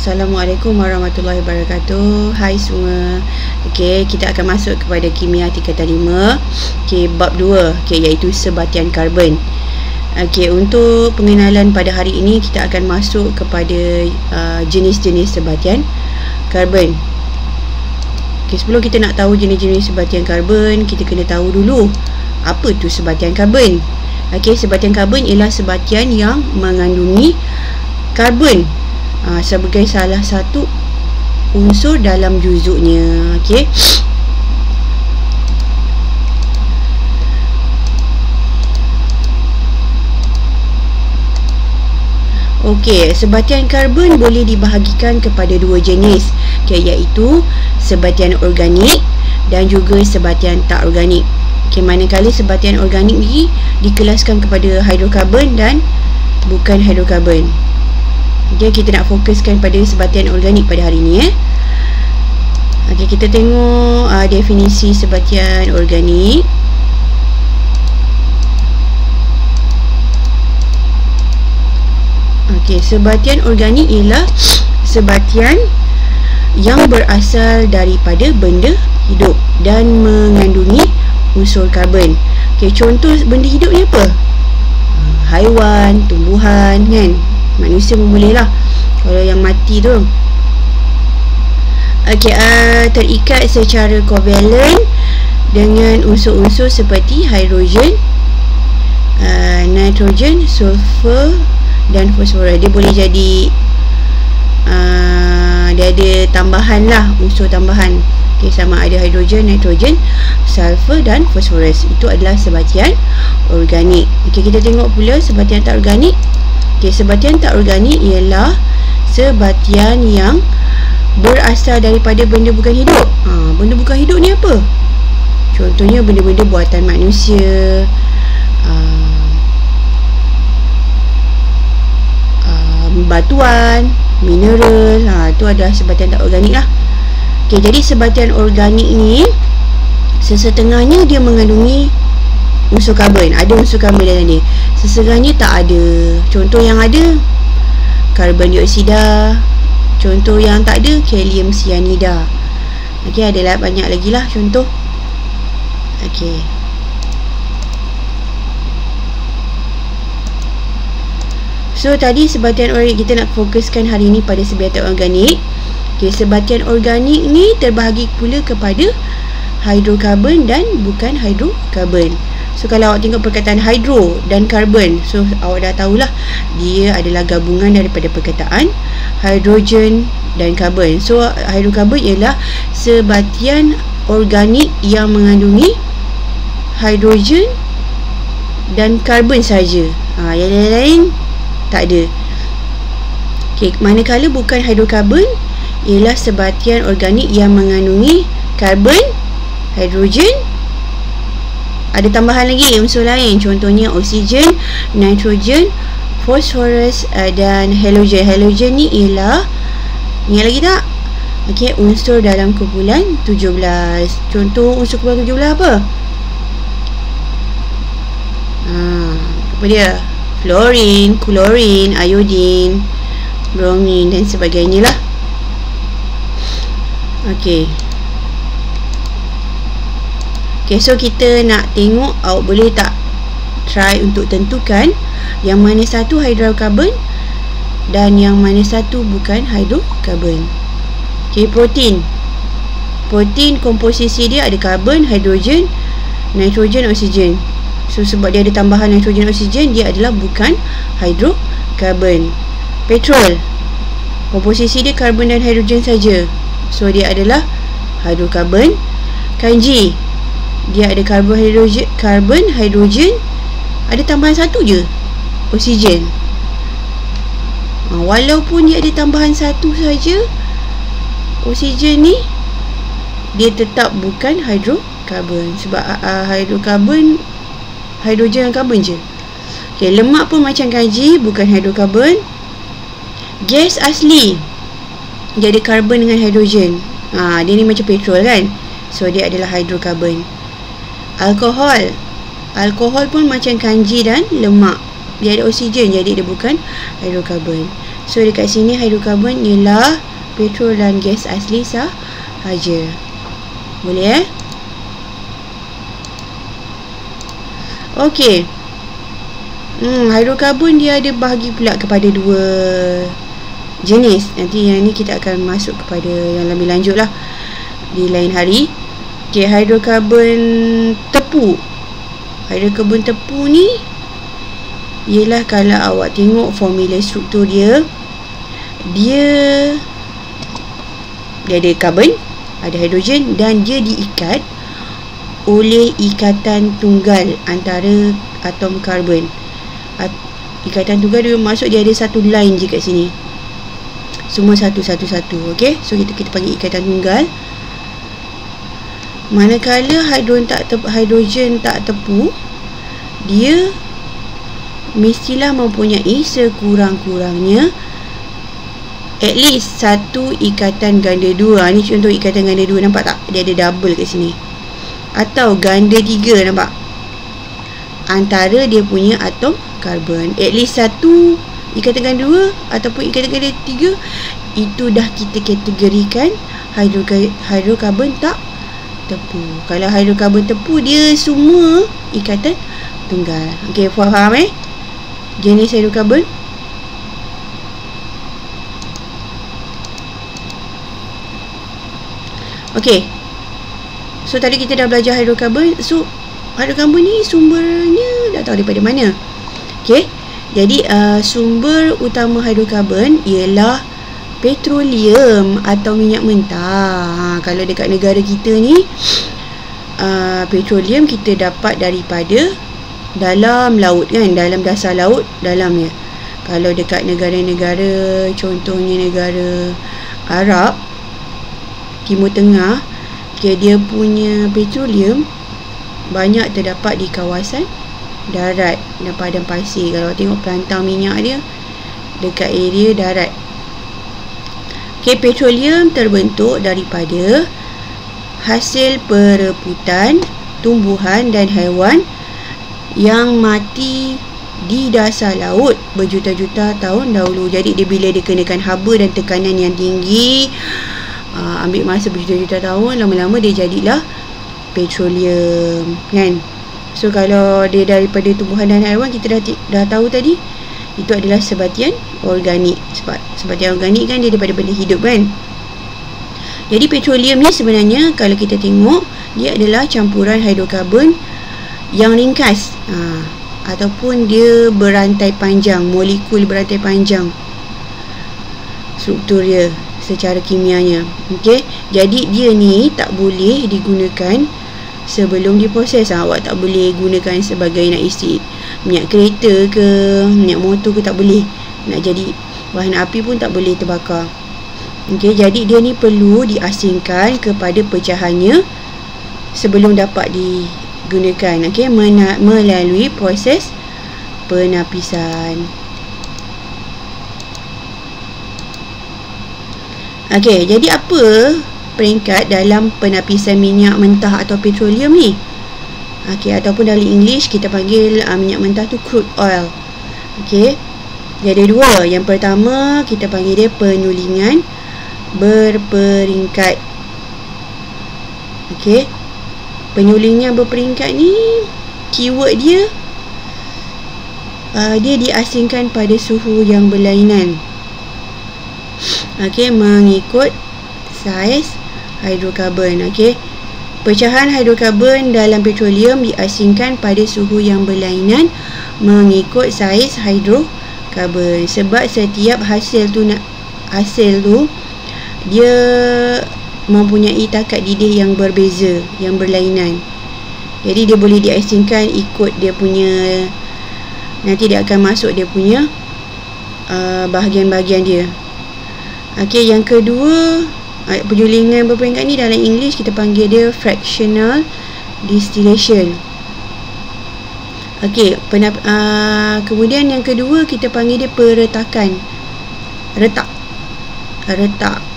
Assalamualaikum warahmatullahi wabarakatuh. Hai semua. Okey, kita akan masuk kepada kimia tingkatan 5. Okey, bab 2, iaitu sebatian karbon. Okey, untuk pengenalan pada hari ini kita akan masuk kepada jenis-jenis sebatian karbon. Okey, sebelum kita nak tahu jenis-jenis sebatian karbon, kita kena tahu dulu apa tu sebatian karbon. Okey, sebatian karbon ialah sebatian yang mengandungi karbon sebagai salah satu unsur dalam juzuknya. Okey. Okey, sebatian karbon boleh dibahagikan kepada dua jenis, iaitu sebatian organik dan juga sebatian tak organik. Okey, manakala sebatian organik ni dikelaskan kepada hidrokarbon dan bukan hidrokarbon. Okey, kita nak fokuskan pada sebatian organik pada hari ni. Okey, kita tengok definisi sebatian organik. Okey, sebatian organik ialah sebatian yang berasal daripada benda hidup dan mengandungi unsur karbon. Okey, contoh benda hidup ni apa? Haiwan, tumbuhan, kan? Manusia pun boleh lah, kalau yang mati tu. Okey, terikat secara kovalent dengan unsur-unsur seperti hidrogen, nitrogen, sulfur dan fosforus. Dia boleh jadi dia ada tambahan lah, unsur tambahan. Okey, sama ada hidrogen, nitrogen, sulfur dan fosforus. Itu adalah sebatian organik. Okey, kita tengok pula sebatian tak organik. Okey, sebatian tak organik ialah sebatian yang berasal daripada benda bukan hidup. Benda bukan hidup ni apa? Contohnya benda-benda buatan manusia, batuan, mineral. Itu adalah sebatian tak organik lah. Okey, jadi sebatian organik ni sesetengahnya dia mengandungi unsur karbon. Ada unsur karbon dalam dia, sesetengahnya tak ada. Contoh yang ada, karbon dioksida. Contoh yang tak ada, kalium sianida. Okey, adalah banyak lagi lah contoh. Okey, so tadi sebatian organik, kita nak fokuskan hari ni pada sebatian organik. Okey, sebatian organik ni terbahagi pula kepada hidrokarbon dan bukan hidrokarbon. So kalau awak tengok perkataan hydro dan karbon, so awak dah tahulah dia adalah gabungan daripada perkataan hidrogen dan karbon. So hidrokarbon ialah sebatian organik yang mengandungi hidrogen dan karbon saja. Yang lain-lain tak ada. Okey, manakala bukan hidrokarbon ialah sebatian organik yang mengandungi karbon, hidrogen, ada tambahan lagi unsur lain, contohnya oksigen, nitrogen, fosforus dan halogen. Halogen ni ialah, ingat lagi tak? Okey, unsur dalam kumpulan 17. Contoh unsur kumpulan 17 apa? Apa dia? Fluorin, klorin, iodin, bromin dan sebagainya lah. Okey. Okay, so kita nak tengok, awak boleh tak try untuk tentukan yang mana satu hidrokarbon dan yang mana satu bukan hidrokarbon. Okay, protein. Protein komposisi dia ada karbon, hidrogen, nitrogen, oksigen. So sebab dia ada tambahan nitrogen, oksigen, dia adalah bukan hidrokarbon. Petrol, komposisi dia karbon dan hidrogen saja. So dia adalah hidrokarbon. Kanji, dia ada karbon, hidrogen, ada tambahan satu je, oksigen. Walaupun dia ada tambahan satu saja, oksigen ni dia tetap bukan hidrokarbon. Sebab hidrokarbon, hidrogen dan karbon je. Okay, lemak pun macam kanji, bukan hidrokarbon. Gas asli, dia ada karbon dengan hidrogen. Dia ni macam petrol kan, so dia adalah hidrokarbon. Alkohol, alkohol pun macam kanji dan lemak, dia ada oksigen, jadi dia bukan hidrokarbon. So dekat sini hidrokarbon ialah petrol dan gas asli sahaja. Boleh Okey. Hidrokarbon dia ada bahagi pula kepada dua jenis. Nanti yang ni kita akan masuk kepada yang lebih lanjut lah di lain hari. Okey, hidrokarbon tepu. Hidrokarbon tepu ni ialah kalau awak tengok formula struktur dia, dia ada karbon, ada hidrogen, dan dia diikat oleh ikatan tunggal antara atom karbon. Ikatan tunggal dia maksud dia ada satu line je kat sini, semua satu. Okey, so kita panggil ikatan tunggal. Manakala hidrogen tak tepu, dia mestilah mempunyai sekurang-kurangnya at least satu ikatan ganda dua. Ni contoh ikatan ganda dua, nampak tak? Dia ada double kat sini. Atau ganda 3, nampak? Antara dia punya atom karbon. At least satu ikatan ganda 2 ataupun ikatan ganda 3, itu dah kita kategorikan hidrokarbon tak tepu. Kalau hidrokarbon tepu, dia semua ikatan tunggal. Okey, faham jenis hidrokarbon? Okey, so tadi kita dah belajar hidrokarbon. So hidrokarbon ni sumbernya dah tahu daripada mana. Okey, jadi sumber utama hidrokarbon ialah petroleum atau minyak mentah. Kalau dekat negara kita ni, petroleum kita dapat daripada dalam laut kan, dalam dasar laut dalamnya. Kalau dekat negara-negara, contohnya negara Arab, Timur Tengah, okay, dia punya petroleum banyak terdapat di kawasan darat dan padang pasir. Kalau tengok pelantang minyak dia dekat area darat. Okay, petroleum terbentuk daripada hasil perebutan tumbuhan dan haiwan yang mati di dasar laut berjuta-juta tahun dahulu. Jadi dia bila dia kenakan haba dan tekanan yang tinggi, ambil masa berjuta-juta tahun, lama-lama dia jadilah petroleum kan. So kalau dia daripada tumbuhan dan haiwan, kita dah tahu tadi, itu adalah sebatian organik. Sebatian organik kan dia daripada benda hidup kan. Jadi petroleum ni sebenarnya kalau kita tengok, dia adalah campuran hidrokarbon yang ringkas, ataupun dia berantai panjang, molekul berantai panjang struktur dia secara kimianya. Okey, jadi dia ni tak boleh digunakan sebelum diproses. Awak tak boleh gunakan sebagai nak isi minyak kereta ke, minyak motor ke, tak boleh. Nak jadi bahan api pun tak boleh terbakar. Okey, jadi dia ni perlu diasingkan kepada pecahannya sebelum dapat digunakan. Okey, melalui proses penapisan. Okey, jadi apa peringkat dalam penapisan minyak mentah atau petroleum ni? Okey, ataupun dalam English kita panggil minyak mentah tu crude oil. Okey, dia ada dua. Yang pertama kita panggil dia penyulingan berperingkat. Okey, penyulingan berperingkat ni keyword dia, dia diasingkan pada suhu yang berlainan. Okey, mengikut saiz hidrokarbon. Okey, pecahan hidrokarbon dalam petroleum diasingkan pada suhu yang berlainan mengikut saiz hidrokarbon. Sebab setiap hasil tu dia mempunyai takat didih yang berbeza, yang berlainan. Jadi dia boleh diasingkan ikut dia punya, nanti dia akan masuk dia punya bahagian-bahagian dia. Okey, yang kedua, penyulingan berperingkat ni dalam English kita panggil dia fractional distillation. Okey, kemudian yang kedua kita panggil dia peretakan. Retak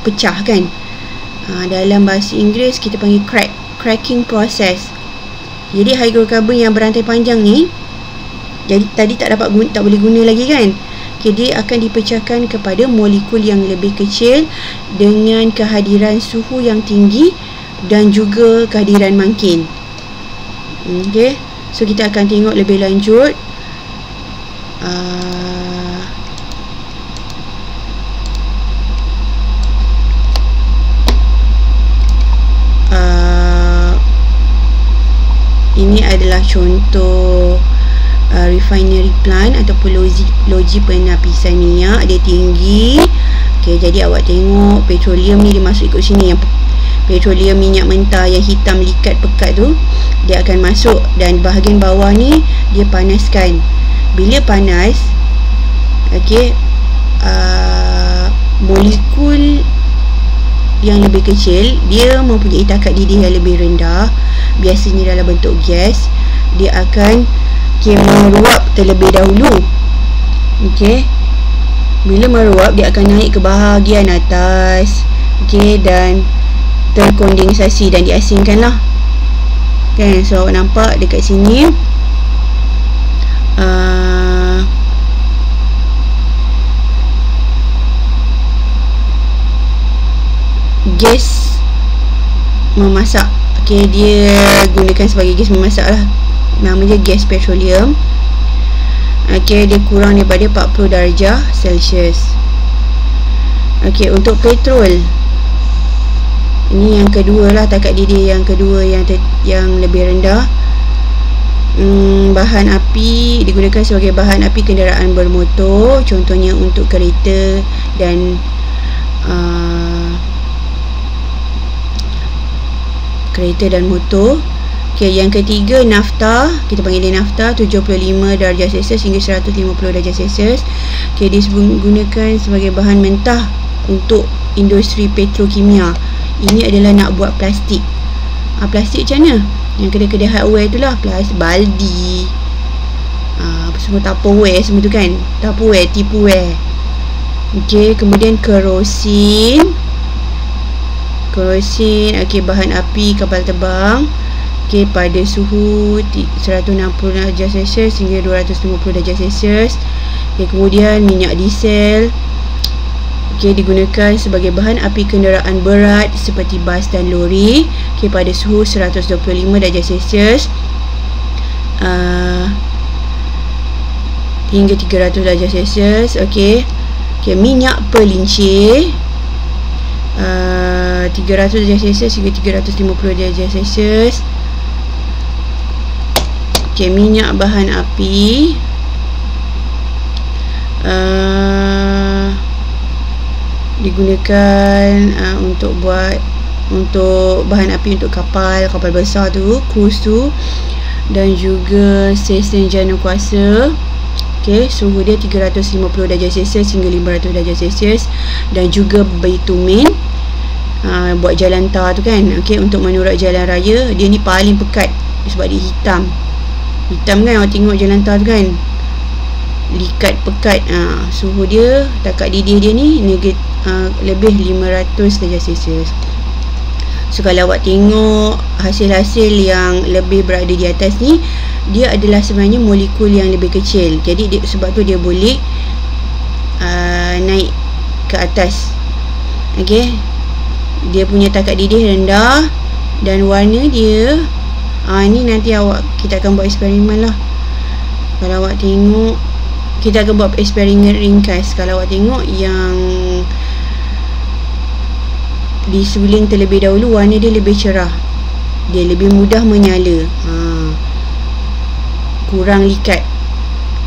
pecah kan. Dalam bahasa Inggeris kita panggil cracking process. Jadi hidrokarbon yang berantai panjang ni, jadi tadi tak boleh guna lagi kan. Okay, dia akan dipecahkan kepada molekul yang lebih kecil dengan kehadiran suhu yang tinggi dan juga kehadiran makin. Okay, so kita akan tengok lebih lanjut. Ini adalah contoh refinery plant ataupun loji penapisan minyak. Dia tinggi. Okay, jadi awak tengok petroleum ni dia masuk ikut sini. Yang petroleum minyak mentah yang hitam likat pekat tu, dia akan masuk, dan bahagian bawah ni dia panaskan. Bila panas, okay, molekul yang lebih kecil dia mempunyai takat didih yang lebih rendah, biasanya dalam bentuk gas. Dia akan meruap terlebih dahulu. Okey, bila meruap dia akan naik ke bahagian atas, okey, dan terkondensasi dan diasingkan lah. Okay, so awak nampak dekat sini gas memasak. Okay, dia gunakan sebagai gas memasak lah. Nama dia gas petroleum. Okay, dia kurang daripada 40 darjah Celsius. Okay, untuk petrol, ini yang kedua lah, takat didih yang kedua yang lebih rendah. Bahan api digunakan sebagai bahan api kenderaan bermotor, contohnya untuk kereta dan motor. Okay, yang ketiga nafta, kita panggil dia nafta, 75 darjah Celsius hingga 150 darjah Celsius. Okay, dia digunakan sebagai bahan mentah untuk industri petrokimia. Ini adalah nak buat plastik. Plastik macam mana? Yang kedai-kedai hardware itulah, plastik baldi, apa semua, tupperware semua tu kan, tupperware, tipperware. Okay, kemudian kerosin. Okay, bahan api kapal terbang. Okay, pada suhu 160 darjah Celsius hingga 250 darjah Celsius. Okay, kemudian minyak diesel. Okay, digunakan sebagai bahan api kenderaan berat seperti bas dan lori. Okay, pada suhu 125 darjah Celsius hingga 300 darjah Celsius. Okay, minyak pelincir, 300 darjah Celsius hingga 350 darjah Celsius. Okay, minyak bahan api, digunakan untuk bahan api untuk kapal besar tu, cruise tu, dan juga stesen jana kuasa. Okay, suhu dia 350 darjah Celsius hingga 500 darjah Celsius. Dan juga bitumen, buat jalan tar tu kan. Okay, untuk menurat jalan raya. Dia ni paling pekat sebab dia hitam kan, awak tengok jalan tar tu kan, likat pekat. Suhu dia, takat didih dia ni lebih 500 darjah Celsius. So kalau awak tengok hasil-hasil yang lebih berada di atas ni, dia adalah sebenarnya molekul yang lebih kecil. Jadi sebab tu dia boleh naik ke atas. Okay, dia punya takat didih rendah dan warna dia, ni nanti kita akan buat eksperimen lah. Kalau awak tengok, kita akan buat eksperimen ringkas. Kalau awak tengok yang disuling terlebih dahulu, warna dia lebih cerah, dia lebih mudah menyala, kurang likat.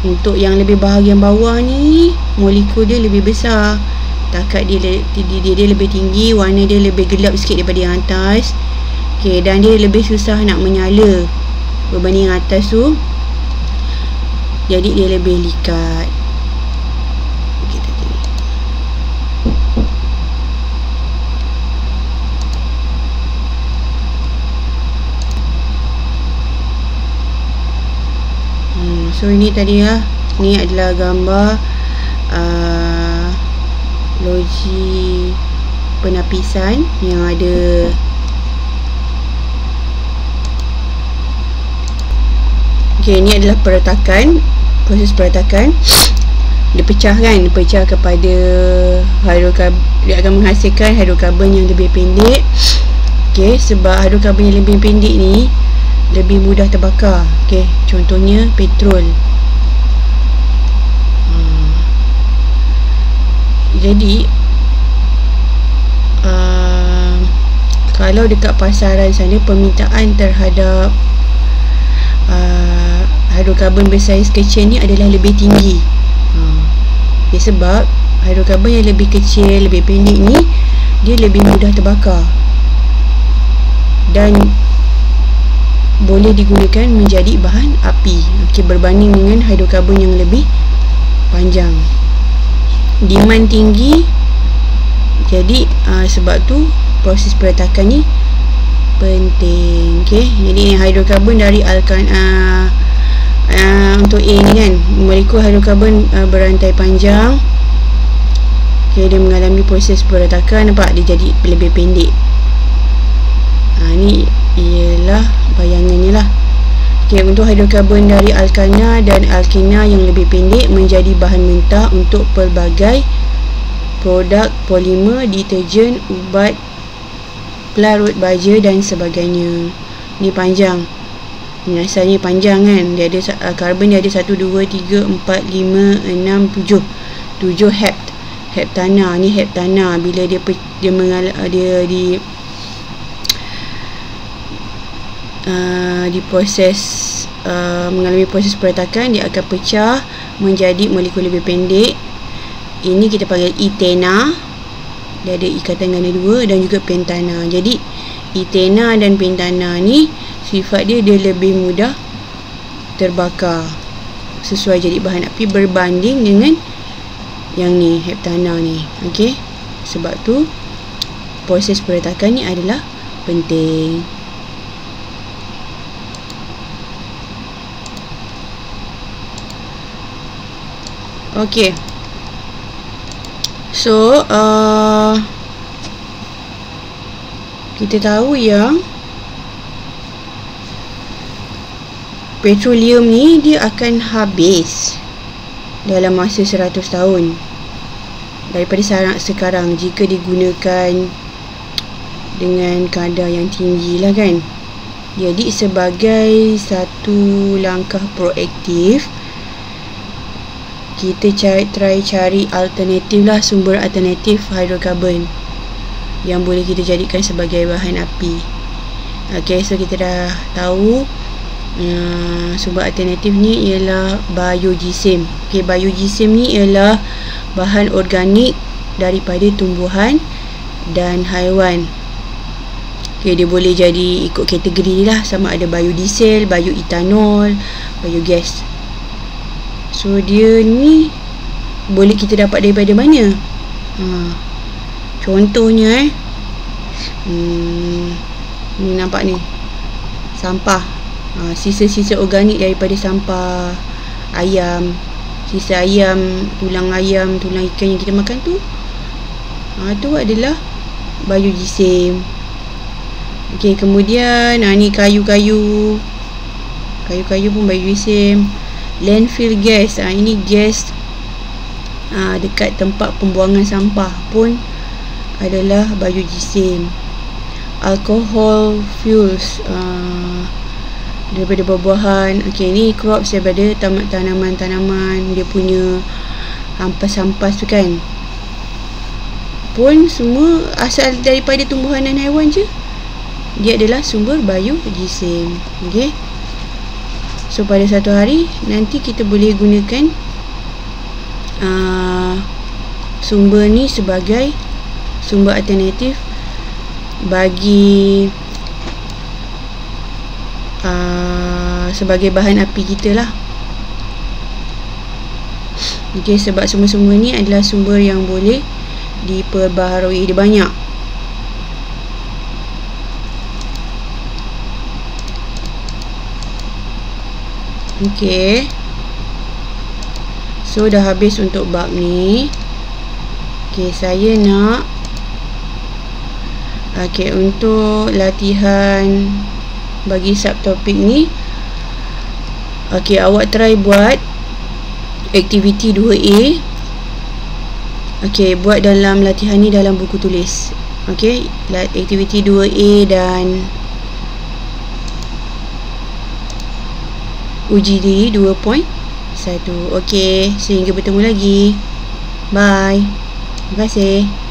Untuk yang lebih bahagian bawah ni, molekul dia lebih besar, takat dia lebih tinggi, warna dia lebih gelap sikit daripada yang atas. Okay, dan dia lebih susah nak menyala berbanding yang atas tu, jadi dia lebih likat. Kita tengok. So ini tadi lah, ni adalah gambar loji penapisan yang ada Okay, ini adalah peretakan, proses peretakan. dia pecah kan, pecah kepada hidrokarbon, dia akan menghasilkan hidrokarbon yang lebih pendek. Okey, sebab hidrokarbon yang lebih pendek ni lebih mudah terbakar. Okey, contohnya petrol. Jadi kalau dekat pasaran sana permintaan terhadap hidrokarbon bersaiz kecil ni adalah lebih tinggi. Sebab hidrokarbon yang lebih kecil, lebih pendek ni dia lebih mudah terbakar dan boleh digunakan menjadi bahan api. Okey, berbanding dengan hidrokarbon yang lebih panjang. Demand tinggi, jadi sebab tu proses peretakan ni penting. Okey, jadi hidrokarbon dari untuk A ni kan, molekul hidrokarbon berantai panjang. Okey, dia mengalami proses peretakan, nampak dia jadi lebih pendek. Ni ialah bayangannya lah. Okey, untuk hidrokarbon dari alkana dan alkena yang lebih pendek menjadi bahan mentah untuk pelbagai produk polimer, deterjen, ubat, pelarut baja dan sebagainya. Ni panjang. Ni asalnya panjang kan. Dia ada karbon, dia ada 1, 2, 3, 4, 5, 6, 7. 7 heptana. Ni heptana. Bila dia diproses, mengalami proses peretakan, dia akan pecah menjadi molekul lebih pendek. Ini kita panggil etena. Dia ada ikatan ganda 2 dan juga pentana. Jadi etena dan pentana ni sifat dia lebih mudah terbakar sesuai jadi bahan api berbanding dengan yang ni, heptana ni. Okey, sebab tu proses peretakan ni adalah penting. Okey, so kita tahu yang petroleum ni dia akan habis dalam masa 100 tahun daripada sekarang jika digunakan dengan kadar yang tinggi lah kan. Jadi sebagai satu langkah proaktif, kita try cari alternatif lah, sumber alternatif hidrokarbon yang boleh kita jadikan sebagai bahan api. Okay, so kita dah tahu sumber alternatif ni ialah biogysim. Okay, biogysim ni ialah bahan organik daripada tumbuhan dan haiwan. Okay, dia boleh jadi ikut kategori lah, sama ada biodiesel, bioethanol, biogas. So dia ni boleh kita dapat daripada mana? Contohnya ni nampak ni, sampah. Sisa-sisa organik daripada sampah ayam, sisa ayam, tulang ikan yang kita makan tu, tu adalah biogysim. Okey, kemudian ni kayu-kayu pun biogysim. Landfill gas, ini gas dekat tempat pembuangan sampah pun adalah biogysim. Alcohol fuels daripada buah-buahan. Okey, ni crops daripada tanaman-tanaman, dia punya hampas-hampas tu kan, pun semua asal daripada tumbuhan dan haiwan je. Dia adalah sumber biogysim. Okey, so pada satu hari nanti kita boleh gunakan sumber ni sebagai sumber alternatif bagi sebagai bahan api kita lah. Okey, sebab semua-semua ni adalah sumber yang boleh diperbaharui. Dia banyak. Okey, so dah habis untuk bab ni. Okey, saya nak untuk latihan bagi subtopik ni, awak try buat Aktiviti 2A. Okey, buat dalam latihan ni dalam buku tulis. Okey, aktiviti 2A dan uji diri 2.1. Okey, sehingga bertemu lagi. Bye. Terima kasih.